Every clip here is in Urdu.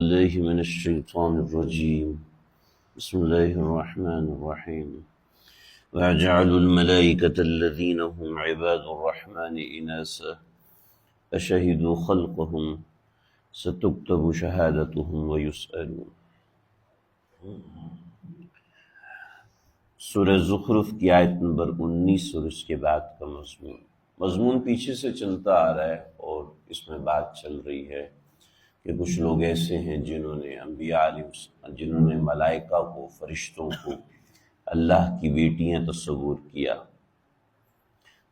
الله من الشيطان الرجيم. بسم الله الرحمن الرحيم. وَجَعَلُوا الْمَلَائِكَةَ الَّذِينَ هُمْ عِبَادُ الرَّحْمَنِ إِنَاثًا أَشَهِدُوا خَلْقَهُمْ سَتُكْتَبُ شَهَادَتُهُمْ وَيُسْأَلُونَ۔ سورہ زخرف کی آیت نمبر 19 اور اس کے بعد کا مضمون پیچھے سے چلتا آ رہا ہے، اور اس میں بات چل رہی ہے کہ کچھ لوگ ایسے ہیں جنہوں نے انبیاء جنہوں نے ملائکہ کو، فرشتوں کو اللہ کی بیٹیاں تصور کیا۔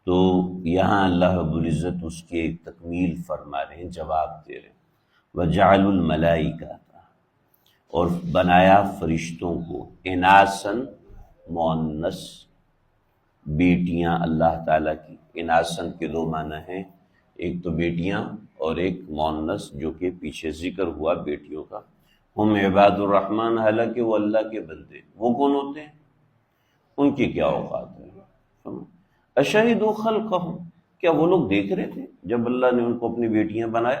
تو یہاں اللہ رب العزت اس کی ایک تکمیل فرما رہے ہیں، جواب دے رہے ہیں۔ وَجَعَلُوا الْمَلَائِکَةَ، اور بنایا فرشتوں کو، اناسن مؤنث، بیٹیاں اللہ تعالیٰ کی۔ اناسن کے دو معنی ہیں، ایک تو بیٹیاں اور ایک مؤنث جو کہ پیچھے ذکر ہوا بیٹیوں کا۔ ہم عباد الرحمن، حالانکہ وہ اللہ کے بندے۔ وہ کون ہوتے ہیں؟ ان کی کیا اوقات ہے؟ اشہدوا خلقہم، کیا وہ لوگ دیکھ رہے تھے جب اللہ نے ان کو اپنی بیٹیاں بنایا؟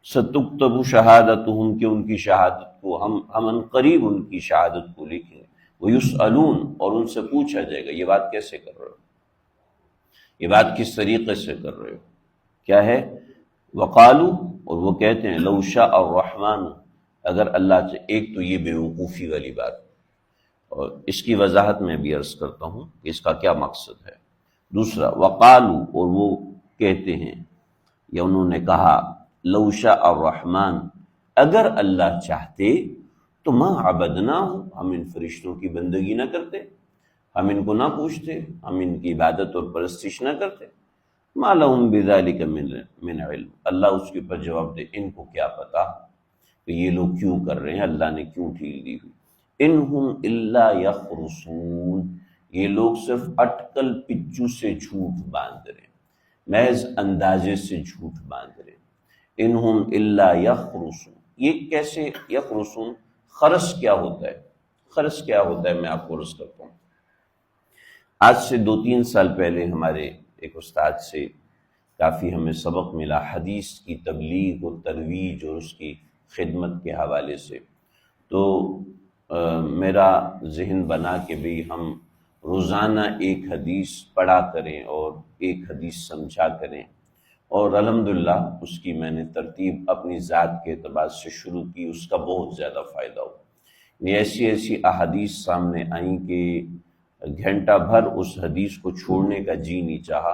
ستکتب شہادتہم، کہ ان کی شہادت کو ہم ان قریب ان کی شہادت کو لکھیں گے۔ ویسألون، اور ان سے پوچھا جائے گا یہ بات کیسے کر رہے ہو، یہ بات کس طریقے سے کر رہے ہو، کیا ہے؟ وقالو، اور وہ کہتے ہیں لو شاء الرحمن، اگر اللہ سے، ایک تو یہ بیوقوفی والی بات، اور اس کی وضاحت میں بھی عرض کرتا ہوں کہ اس کا کیا مقصد ہے۔ دوسرا وقالو، اور وہ کہتے ہیں یا انہوں نے کہا لو شاء الرحمن، اگر اللہ چاہتے تو ما عبدناہ، ہم ان فرشتوں کی بندگی نہ کرتے، ہم ان کو نہ پوچھتے، ہم ان کی عبادت اور پرستش نہ کرتے۔ ما لہم بذالک من علم، اللہ اس کے اوپر جواب دے ان کو کیا پتا کہ یہ لوگ کیوں کر رہے ہیں، اللہ نے کیوں ڈھیل دی ہوئی۔ انہم الا یخرصون، یہ لوگ صرف اٹکل پچو سے جھوٹ باندھ رہے ہیں، محض اندازے سے جھوٹ باندھ رہے ہیں۔ انہم الا یخرصون، یہ کیسے یخرصون؟ خرس کیا ہوتا ہے؟ خرس کیا ہوتا ہے میں آپ کو عرض کرتا ہوں۔ آج سے 2-3 سال پہلے ہمارے ایک استاد سے کافی ہمیں سبق ملا حدیث کی تبلیغ و ترویج اور اس کی خدمت کے حوالے سے۔ تو میرا ذہن بنا کہ بھی ہم روزانہ ایک حدیث پڑھا کریں اور ایک حدیث سمجھا کریں، اور الحمدللہ اس کی میں نے ترتیب اپنی ذات کے اعتبار سے شروع کی، اس کا بہت زیادہ فائدہ ہوا۔ ایسی احادیث سامنے آئیں کہ گھنٹہ بھر اس حدیث کو چھوڑنے کا جی نہیں چاہا۔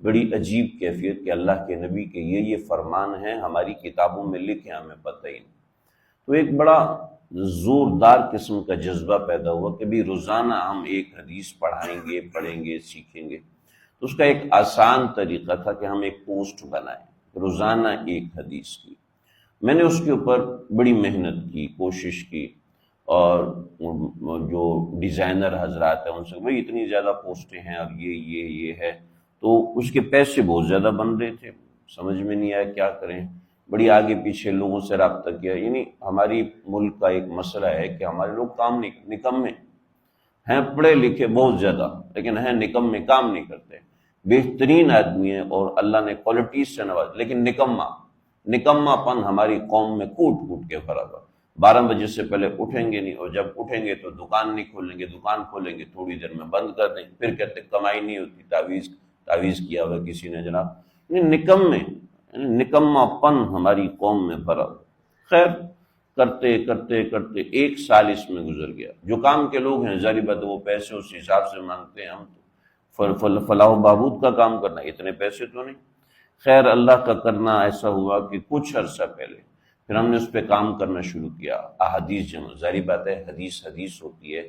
بڑی عجیب کیفیت کہ اللہ کے نبی کے یہ فرمان ہیں، ہماری کتابوں میں لکھے ہمیں پتہ ہی نہیں۔ تو ایک بڑا زوردار قسم کا جذبہ پیدا ہوا کہ بھی روزانہ ہم ایک حدیث پڑھیں گے سیکھیں گے۔ تو اس کا ایک آسان طریقہ تھا کہ ہم ایک پوسٹ بنائیں روزانہ ایک حدیث کی۔ میں نے اس کے اوپر بڑی محنت کی، کوشش کی، اور جو ڈیزائنر حضرات ہیں ان سے بھئی اتنی زیادہ پوسٹیں ہیں اور یہ ہے، تو اس کے پیسے بہت زیادہ بن رہے تھے، سمجھ میں نہیں آیا کیا کریں۔ بڑی آگے پیچھے لوگوں سے رابطہ کیا، یعنی ہماری ملک کا ایک مسئلہ ہے کہ ہمارے لوگ کام نہیں، نکمے ہیں، پڑھے لکھے بہت زیادہ لیکن ہیں نکمے، کام نہیں کرتے۔ بہترین آدمی ہیں اور اللہ نے کوالٹیز سے نواز، لیکن نکما پن ہماری قوم میں کوٹ کے بھرا ہوا۔ 12 بجے سے پہلے اٹھیں گے نہیں، اور جب اٹھیں گے تو دکان نہیں کھولیں گے، دکان کھولیں گے تھوڑی دیر میں بند کر دیں گے، پھر کہتے کمائی نہیں ہوتی، تعویذ کیا ہوا کسی نے جناب۔ نکما پن ہماری قوم میں بھرا ہوا۔ خیر کرتے 1 سال اس میں گزر گیا۔ جو کام کے لوگ ہیں ظاہر بات ہے وہ پیسے اس حساب سے مانگتے ہیں، ہم تو فلاح و بہبود کا کام کرنا، اتنے پیسے تو نہیں۔ خیر اللہ کا کرنا ایسا ہوا کہ کچھ عرصہ پہلے پھر ہم نے اس پہ کام کرنا شروع کیا، احادیث جمع۔ ظاہر بات ہے حدیث ہوتی ہے،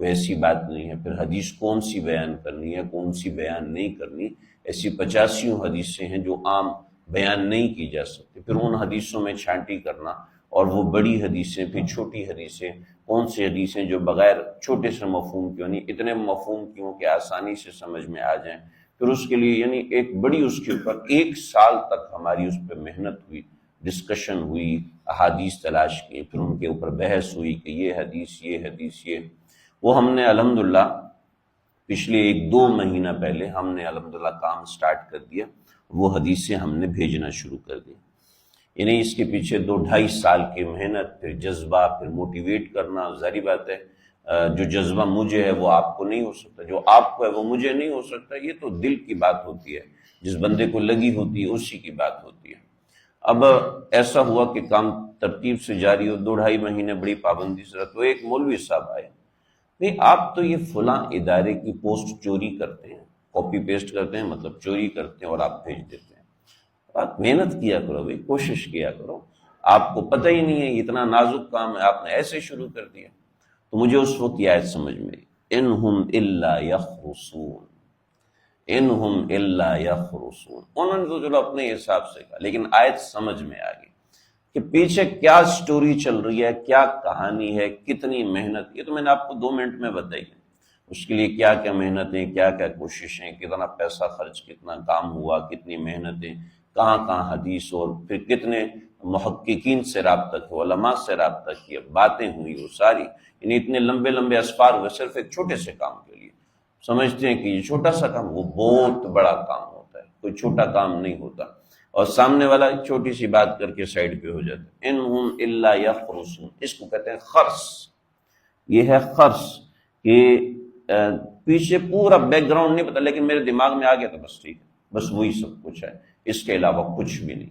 کوئی ایسی بات نہیں ہے۔ پھر حدیث کون سی بیان کرنی ہے، کون سی بیان نہیں کرنی، ایسی 85 حدیثیں ہیں جو عام بیان نہیں کی جا سکتی۔ پھر ان حدیثوں میں چھانٹی کرنا، اور وہ بڑی حدیثیں، پھر چھوٹی حدیثیں، کون سی حدیثیں جو بغیر چھوٹے سے مفہوم کیوں نہیں، اتنے مفہوم کیوں کہ آسانی سے سمجھ میں آ جائیں۔ پھر اس کے لیے یعنی ایک بڑی اس کے اوپر 1 سال تک ہماری اس پہ محنت ہوئی، ڈسکشن ہوئی، احادیث تلاش کی، پھر ان کے اوپر بحث ہوئی کہ یہ حدیث یہ وہ ہم نے الحمدللہ پچھلے 1-2 مہینہ پہلے ہم نے الحمدللہ کام سٹارٹ کر دیا، وہ حدیثیں ہم نے بھیجنا شروع کر دی۔ یعنی اس کے پیچھے 2-2.5 سال کی محنت، پھر جذبہ، پھر موٹیویٹ کرنا. ظاہری بات ہے جو جذبہ مجھے ہے وہ آپ کو نہیں ہو سکتا، جو آپ کو ہے وہ مجھے نہیں ہو سکتا. یہ تو دل کی بات ہوتی ہے، جس بندے کو لگی ہوتی ہے اسی کی بات ہوتی ہے. اب ایسا ہوا کہ کام ترتیب سے جاری ہو، 2-2.5 مہینے بڑی پابندی سے رہا. تو ایک مولوی صاحب آئے، نہیں آپ تو یہ فلاں ادارے کی پوسٹ چوری کرتے ہیں، کاپی پیسٹ کرتے ہیں، مطلب چوری کرتے ہیں اور آپ بھیج دیتے ہیں. آپ محنت کیا کرو بھائی، کوشش کیا کرو، آپ کو پتہ ہی نہیں ہے اتنا نازک کام ہے، آپ نے ایسے شروع کر دیا. تو مجھے اس وقت یہ آیت سمجھ میں آئی، انہم الا یخرصون، انہم الا یخرصون. انہوں نے تو چلو اپنے حساب سے کہا، لیکن آیت سمجھ میں آ گئی کہ پیچھے کیا سٹوری چل رہی ہے، کیا کہانی ہے، کتنی محنت. یہ تو میں نے آپ کو 2 منٹ میں بتائی ہے. اس کے لیے کیا کیا محنتیں، کیا کیا کوششیں، کتنا پیسہ خرچ، کتنا کام ہوا، کتنی محنتیں، کہاں کہاں حدیث، اور پھر کتنے محققین سے رابطہ کیا، علماء سے رابطہ کیا، باتیں ہوئی وہ ساری. یعنی اتنے لمبے لمبے اسفار ہوئے صرف ایک چھوٹے سے کام کے لیے. سمجھتے ہیں کہ یہ چھوٹا سا کام، وہ بہت بڑا کام ہوتا ہے، کوئی چھوٹا کام نہیں ہوتا. اور سامنے والا ایک چھوٹی سی بات کر کے سائڈ پہ ہو جاتا ہے. انہم الا یخرصون، اس کو کہتے ہیں خرص. یہ ہے خرص کہ پیچھے پورا بیک گراؤنڈ نہیں پتا، لیکن میرے دماغ میں آ گیا تو بس ٹھیک ہے، بس وہی سب کچھ ہے، اس کے علاوہ کچھ بھی نہیں.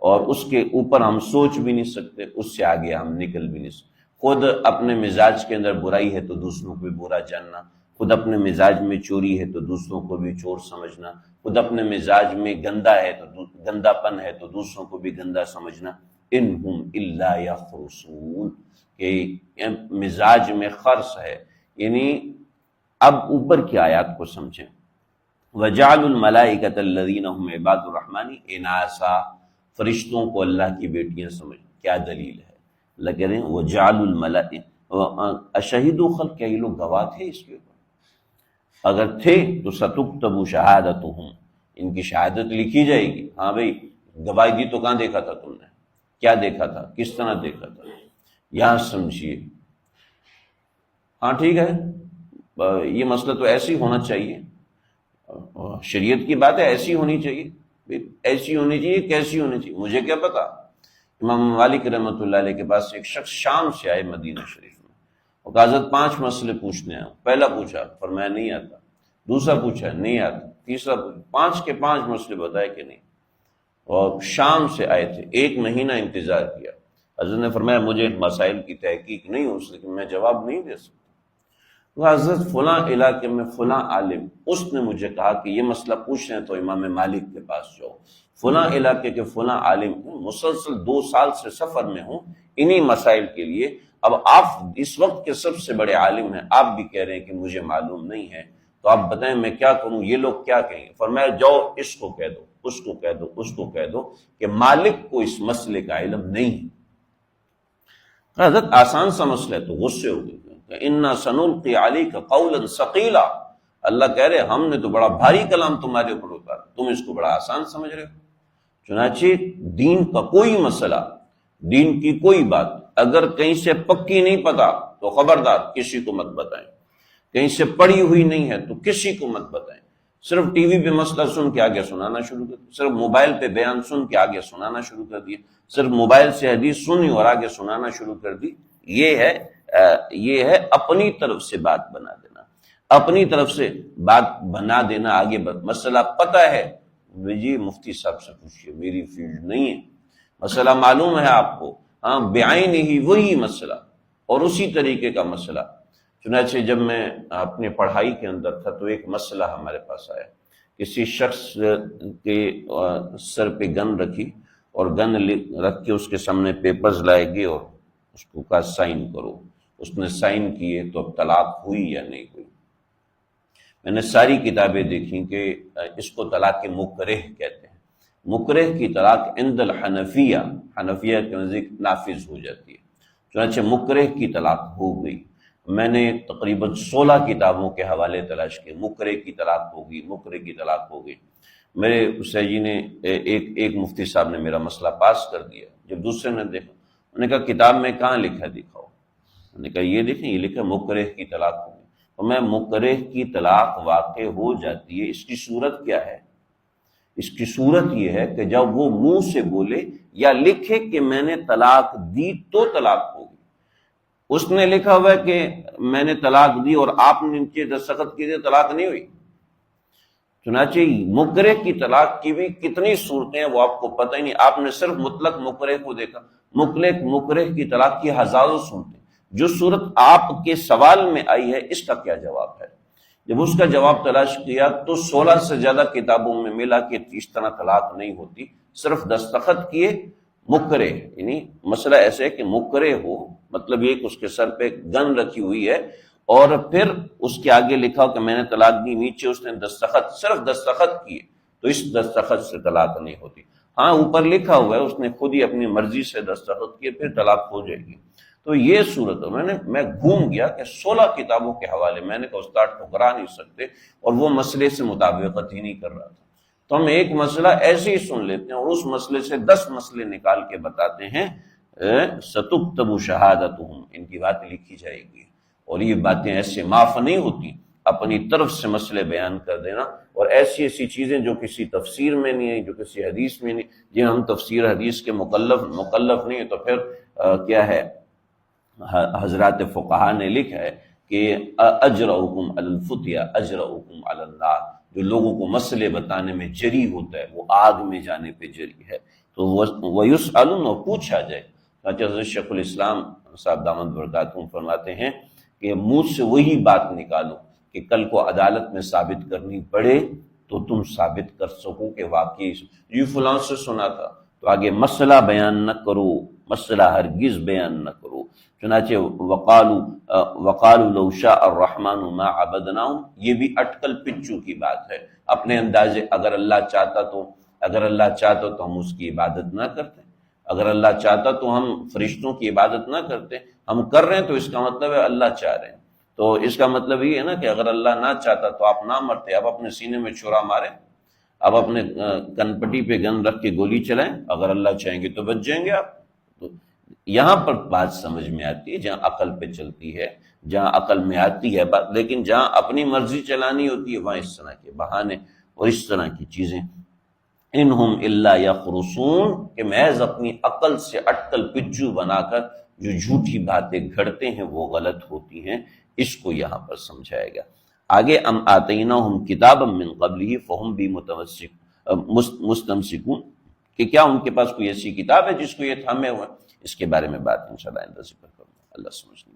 اور اس کے اوپر ہم سوچ بھی نہیں سکتے، اس سے آگے ہم نکل بھی نہیں سکتے. خود اپنے مزاج کے اندر برائی ہے تو دوسروں کو بھی برا جاننا، خود اپنے مزاج میں چوری ہے تو دوسروں کو بھی چور سمجھنا، خود اپنے مزاج میں گندا ہے تو گندا پن ہے تو دوسروں کو بھی گندا سمجھنا. انہم الا یخرصون، کہ مزاج میں خرص ہے. یعنی اب اوپر کی آیات کو سمجھیں. وَجَعَلُوا الْمَلَائِكَةَ الَّذِينَ هُمْ عِبَادُ الرَّحْمَنِ إِنَاثًا، فرشتوں کو اللہ کی بیٹیاں سمجھ. کیا دلیل ہے؟ اللہ کہہ رہے ہیں وَجَعَلُوا الْمَلَائِكَةَ أَشَهِدُوا خَلْقَ، کیا یہ لوگ گواہ تھے اس کے اوپر؟ اگر تھے تو سَتُكْتَبُ شَهَادَتُهُمْ، ان کی شہادت لکھی جائے گی. ہاں بھئی گواہی دی تو کہاں دیکھا تھا تم نے، کیا دیکھا تھا، کس طرح دیکھا تھا، یہاں سمجھیے. ہاں ٹھیک ہے، یہ مسئلہ تو ایسی ہونا چاہیے، شریعت کی بات ہے، ایسی ہونی چاہیے. ایسی ہونی چاہیے، کیسی ہونی چاہیے مجھے کیا پتا. امام مالک رحمۃ اللہ علیہ کے پاس ایک شخص شام سے آئے مدینہ شریف میں، اور کہا حضرت 5 مسئلے پوچھنے آئے. پہلا پوچھا، فرمایا نہیں آتا. دوسرا پوچھا، نہیں آتا. تیسرا پوچھا، 5 کے 5 مسئلے بتائے کہ نہیں. اور شام سے آئے تھے، 1 مہینہ انتظار کیا. حضرت نے فرمایا مجھے ان مسائل کی تحقیق نہیں ہو سکی، میں جواب نہیں دے سکتا. حضرت فلاں علاقے میں فلاں عالم، اس نے مجھے کہا کہ یہ مسئلہ پوچھ رہے ہیں تو امام مالک کے پاس جاؤ. فلاں علاقے کے فلاں عالم، مسلسل 2 سال سے سفر میں ہوں انہی مسائل کے لیے. اب آپ اس وقت کے سب سے بڑے عالم ہیں، آپ بھی کہہ رہے ہیں کہ مجھے معلوم نہیں ہے، تو آپ بتائیں میں کیا کروں، یہ لوگ کیا کہیں گے. فرمایا جاؤ اس کو کہہ دو، اس کو کہہ دو، اس کو کہہ دو کہ مالک کو اس مسئلے کا علم نہیں. حضرت آسان سا مسئلہ ہے. تو غصے ہو گئے. اِنَّا سَنُلْقِي عَلَيْكَ قَوْلًا ثَقِيلًا، اللہ کہہ رہے ہم نے تو بڑا بھاری کلام تمہارے اوپر اتارا، تم اس کو بڑا آسان سمجھ رہے ہو. چنانچہ دین کا کوئی مسئلہ، دین کی کوئی بات اگر کہیں سے پکی نہیں پتا تو خبردار کسی کو مت بتائیں. کہیں سے پڑھی ہوئی نہیں ہے تو کسی کو مت بتائیں. صرف ٹی وی پہ مسئلہ سن کے آگے سنانا شروع کر دیا، صرف موبائل پہ بیان سن کے آگے سنانا شروع کر دیا، صرف موبائل سے حدیث سنی اور آگے سنانا شروع کر دی. یہ ہے اپنی طرف سے بات بنا دینا، اپنی طرف سے بات بنا دینا. آگے مسئلہ پتہ ہے جی مفتی صاحب سے پوچھیے، میری فیلڈ نہیں ہے. مسئلہ معلوم ہے آپ کو، ہاں بعین ہی وہی مسئلہ اور اسی طریقے کا مسئلہ. چنانچہ جب میں اپنی پڑھائی کے اندر تھا تو ایک مسئلہ ہمارے پاس آیا. کسی شخص کے سر پہ گن رکھی اور گن رکھ کے اس کے سامنے پیپرز لائے گئے اور اس کو کہا سائن کرو. اس نے سائن کیے تو اب طلاق ہوئی یا نہیں ہوئی. میں نے ساری کتابیں دیکھیں کہ اس کو طلاق مکرہ کہتے ہیں. مکرہ کی طلاق عند الحنفیہ، حنفیہ کے نزدیک نافذ ہو جاتی ہے. چنانچہ مکرہ کی طلاق ہو گئی. میں نے تقریباً 16 کتابوں کے حوالے تلاش کیے، مکرہ کی طلاق ہو گئی، مکرہ کی طلاق ہو گئی. میرے استاد جی نے ایک مفتی صاحب نے میرا مسئلہ پاس کر دیا. جب دوسرے نے دیکھا، انہوں نے کہا کتاب میں کہاں لکھا دکھاؤ. میں نے کہا یہ دیکھیں، یہ لکھا مکرہ کی طلاق ہو گئی. تو میں مکرہ کی طلاق واقع ہو جاتی ہے، اس کی صورت کیا ہے؟ اس کی صورت یہ ہے کہ جب وہ منہ سے بولے یا لکھے کہ میں نے طلاق دی تو طلاق ہوگی. اس نے لکھا ہوا ہے کہ میں نے طلاق دی اور آپ نے نیچے دستخط کیے تھے، طلاق نہیں ہوئی. چنانچہ مکرہ کی طلاق کی بھی کتنی صورتیں ہیں وہ آپ کو پتہ ہی نہیں. آپ نے صرف مطلق مکرہ کو دیکھا. مکرہ کی طلاق کی ہزاروں صورتیں. جو صورت آپ کے سوال میں آئی ہے اس کا کیا جواب ہے؟ جب اس کا جواب تلاش کیا تو 16 سے زیادہ کتابوں میں ملا کہ اس طرح طلاق نہیں ہوتی. صرف دستخط کیے مکرہ، یعنی مسئلہ ایسے ہے کہ مکرہ ہو، مطلب یہ کہ اس کے سر پہ گن رکھی ہوئی ہے اور پھر اس کے آگے لکھا ہو کہ میں نے طلاق دی، نیچے اس نے دستخط، صرف دستخط کیے، تو اس دستخط سے طلاق نہیں ہوتی. ہاں اوپر لکھا ہوا ہے اس نے خود ہی اپنی مرضی سے دستخط کیے، پھر طلاق ہو جائے گی. تو یہ صورت میں گھوم گیا کہ 16 کتابوں کے حوالے میں نے کہا استاد ٹھکرا نہیں سکتے، اور وہ مسئلے سے مطابقت ہی نہیں کر رہا تھا. تو ہم ایک مسئلہ ایسے ہی سن لیتے ہیں اور اس مسئلے سے 10 مسئلے نکال کے بتاتے ہیں. ستکتب شہادتہم، ان کی بات لکھی جائے گی، اور یہ باتیں ایسے معاف نہیں ہوتی. اپنی طرف سے مسئلے بیان کر دینا، اور ایسی ایسی چیزیں جو کسی تفسیر میں نہیں ہیں، جو کسی حدیث میں نہیں، جن ہم تفسیر حدیث کے مکلف نہیں ہیں، تو پھر کیا ہے؟ حضرات فقہا نے لکھا ہے کہ اجرؤکم علی الفتیا اجرؤکم علی النار، جو لوگوں کو مسئلے بتانے میں جری ہوتا ہے وہ آگ میں جانے پہ جری ہے. تو وَيُسْأَلُونَ، اور پوچھا جائے. حضرت شیخ الاسلام صاحب دامت برکاتہم فرماتے ہیں کہ منہ سے وہی بات نکالو کہ کل کو عدالت میں ثابت کرنی پڑے تو تم ثابت کر سکو کہ واقعی یہ فلاں سے سنا تھا. تو آگے مسئلہ بیان نہ کرو، مسئلہ ہرگز بیان نہ کرو. چنانچہ وقالوا لو شاء الرحمن ما عبدناہم، یہ بھی اٹکل پچو کی بات ہے. اپنے اندازے اگر اللہ چاہتا تو ہم اس کی عبادت نہ کرتے، اگر اللہ چاہتا تو ہم فرشتوں کی عبادت نہ کرتے. ہم کر رہے ہیں تو اس کا مطلب ہے اللہ چاہ رہے ہیں. تو اس کا مطلب یہ ہے نا کہ اگر اللہ نہ چاہتا تو آپ نہ مرتے. اب اپنے سینے میں چھرا ماریں، اب اپنے کنپٹی پہ گن رکھ کے گولی چلائیں، اگر اللہ چاہیں گے تو بچ جائیں گے آپ. تو یہاں پر بات سمجھ میں آتی ہے جہاں عقل پہ چلتی ہے، جہاں عقل میں آتی ہے بات. لیکن جہاں اپنی مرضی چلانی ہوتی ہے وہاں اس طرح کے بہانے اور اس طرح کی چیزیں. انہم الا یخرصون، کہ محض اپنی عقل سے اٹکل پچو بنا کر جو جھوٹی باتیں گھڑتے ہیں وہ غلط ہوتی ہیں. اس کو یہاں پر سمجھائے گا. آگے ام آتیناہم کتابا من قبلہ فہم بھی مستمسکون، کہ کیا ان کے پاس کوئی ایسی کتاب ہے جس کو یہ تھامے ہوئے. اس کے بارے میں بات انشاءاللہ آئندہ ذکر کروں گا. اللہ سمجھنے